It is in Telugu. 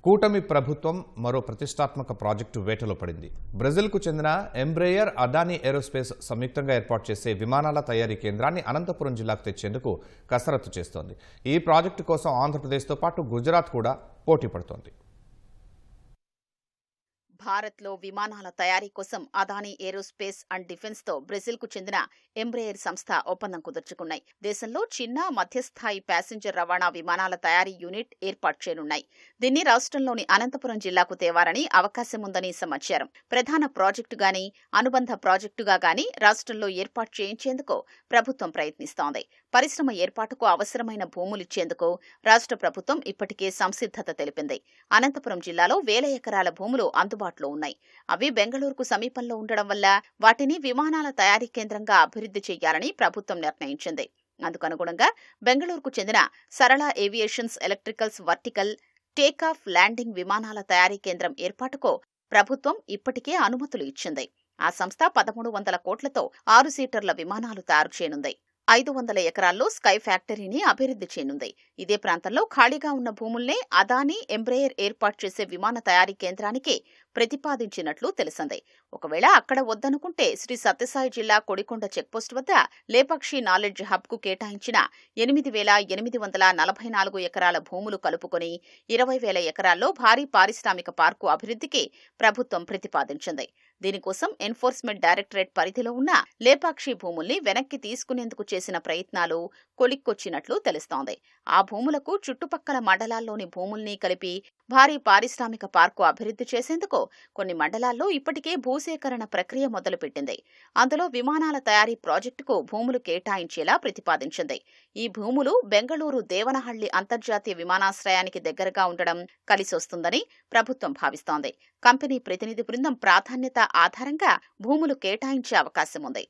కూటమి ప్రభుత్వం మరో ప్రతిష్టాత్మక ప్రాజెక్టు వేటలో పడింది. బ్రెజిల్కు చెందిన ఎంబ్రేయర్, అదానీ ఏరోస్పేస్ సంయుక్తంగా ఏర్పాటు చేసే విమానాల తయారీ కేంద్రాన్ని అనంతపురం జిల్లాకు తెచ్చేందుకు కసరత్తు చేస్తోంది. ఈ ప్రాజెక్టు కోసం ఆంధ్రప్రదేశ్తో పాటు గుజరాత్ కూడా పోటీ పడుతోంది. భారత్లో విమానాల తయారీ కోసం అదానీ ఏరోస్పేస్ అండ్ డిఫెన్స్ తో బ్రెజిల్కు చెందిన ఎంబ్రేయర్ సంస్థ ఒప్పందం కుదుర్చుకున్నాయి. దేశంలో చిన్న మధ్యస్థాయి ప్యాసింజర్ రవాణా విమానాల తయారీ యూనిట్ ఏర్పాటు చేయనున్నాయి. దీన్ని రాష్ట్రంలోని అనంతపురం జిల్లాకు తేవాలని అవకాశం ఉందని సమాచారం. ప్రధాన ప్రాజెక్టుగాని అనుబంధ ప్రాజెక్టుగా గాని రాష్ట్రంలో ఏర్పాటు చేయించేందుకు ప్రభుత్వం ప్రయత్నిస్తోంది. పరిశ్రమ ఏర్పాటుకు అవసరమైన భూములిచ్చేందుకు రాష్ట్ర ప్రభుత్వం ఇప్పటికే సంసిద్ధత తెలిపింది. అనంతపురం జిల్లాలో వేల ఎకరాల భూములు అందుబాటులో ఉన్నాయి. అవి బెంగళూరుకు సమీపంలో ఉండడం వల్ల వాటిని విమానాల తయారీ కేంద్రంగా అభివృద్ధి చేయాలని ప్రభుత్వం నిర్ణయించింది. అందుకనుగుణంగా బెంగళూరుకు చెందిన Sarala aviations electricals vertical takeoff landing విమానాల తయారీ కేంద్రం ఏర్పాటుకు ప్రభుత్వం ఇప్పటికే అనుమతులు ఇచ్చింది. ఆ సంస్థ 1300 కోట్లతో 6 సీటర్ల విమానాలు తయారు చేయనుంది. 500 ఎకరాల్లో స్కై ఫ్యాక్టరీని అభివృద్ధి చేయనుంది. ఇదే ప్రాంతంలో ఖాళీగా ఉన్న భూముల్నే అదానీ ఎంబ్రేయర్ ఏర్పాటు చేసే విమాన తయారీ కేంద్రానికి ప్రతిపాదించినట్లు తెలిసింది. ఒకవేళ అక్కడ వద్దనుకుంటే శ్రీ సత్యసాయి జిల్లా కొడికొండ చెక్పోస్ట్ వద్ద లేపాక్షి నాలెడ్జ్ హబ్ కు కేటాయించిన 8,844 ఎకరాల భూములు కలుపుకొని 20,000 ఎకరాల్లో భారీ పారిశ్రామిక పార్కు అభివృద్ధికి ప్రభుత్వం ప్రతిపాదించింది. దీనికోసం ఎన్ఫోర్స్మెంట్ డైరెక్టరేట్ పరిధిలో ఉన్న లేపాక్షి భూముల్ని వెనక్కి తీసుకునేందుకు చేసిన ప్రయత్నాలు కొలిక్కొచ్చినట్లు తెలుస్తోంది. ఆ భూములకు చుట్టుపక్కల మండలాల్లోని భూముల్ని కలిపి భారీ పారిశ్రామిక పార్కు అభివృద్ధి చేసేందుకు కొన్ని మండలాల్లో ఇప్పటికే భూసేకరణ ప్రక్రియ మొదలుపెట్టింది. అందులో విమానాల తయారీ ప్రాజెక్టుకు భూములు కేటాయించేలా ప్రతిపాదించింది. ఈ భూములు బెంగళూరు దేవనహళ్లి అంతర్జాతీయ విమానాశ్రయానికి దగ్గరగా ఉండడం కలిసొస్తుందని ప్రభుత్వం భావిస్తోంది. కంపెనీ ప్రతినిధి బృందం ప్రాధాన్యత ఆధారంగా భూములు కేటాయించే అవకాశం ఉంది.